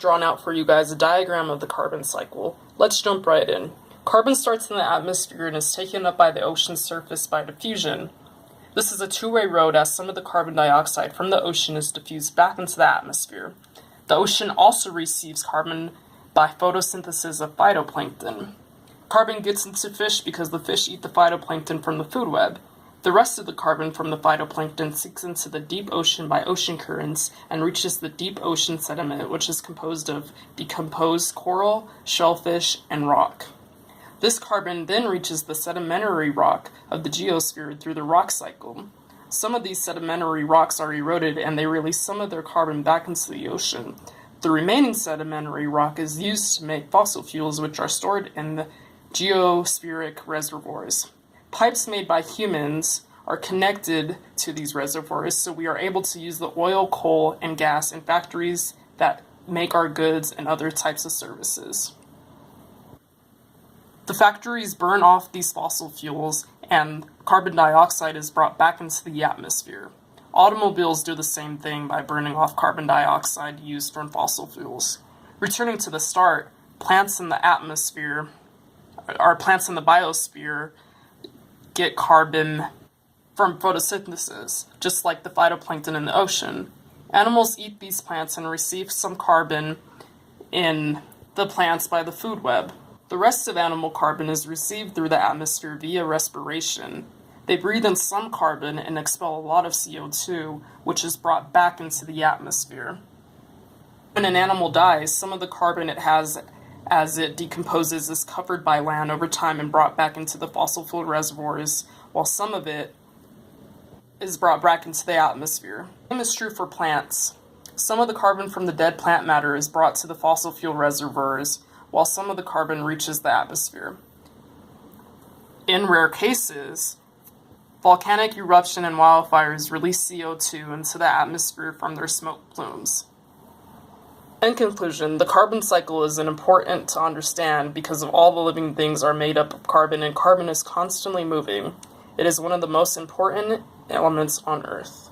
drawn out for you guys a diagram of the carbon cycle. Let's jump right in. Carbon starts in the atmosphere and is taken up by the ocean surface by diffusion. This is a two-way road as some of the carbon dioxide from the ocean is diffused back into the atmosphere. The ocean also receives carbon by photosynthesis of phytoplankton. Carbon gets into fish because the fish eat the phytoplankton from the food web. The rest of the carbon from the phytoplankton sinks into the deep ocean by ocean currents and reaches the deep ocean sediment, which is composed of decomposed coral, shellfish, and rock. This carbon then reaches the sedimentary rock of the geosphere through the rock cycle. Some of these sedimentary rocks are eroded and they release some of their carbon back into the ocean. The remaining sedimentary rock is used to make fossil fuels, which are stored in the geospheric reservoirs. Pipes made by humans are connected to these reservoirs, so we are able to use the oil, coal, and gas in factories that make our goods and other types of services. The factories burn off these fossil fuels, and carbon dioxide is brought back into the atmosphere. Automobiles do the same thing by burning off carbon dioxide used from fossil fuels. Returning to the start, plants in the biosphere get carbon from photosynthesis, just like the phytoplankton in the ocean. Animals eat these plants and receive some carbon in the plants by the food web. The rest of animal carbon is received through the atmosphere via respiration. They breathe in some carbon and expel a lot of CO2, which is brought back into the atmosphere. When an animal dies, some of the carbon it has as it decomposes is covered by land over time and brought back into the fossil fuel reservoirs, while some of it is brought back into the atmosphere. The same is true for plants. Some of the carbon from the dead plant matter is brought to the fossil fuel reservoirs, while some of the carbon reaches the atmosphere. In rare cases, volcanic eruption and wildfires release CO2 into the atmosphere from their smoke plumes. In conclusion, the carbon cycle is important to understand because of all the living things are made up of carbon, and carbon is constantly moving. It is one of the most important elements on Earth.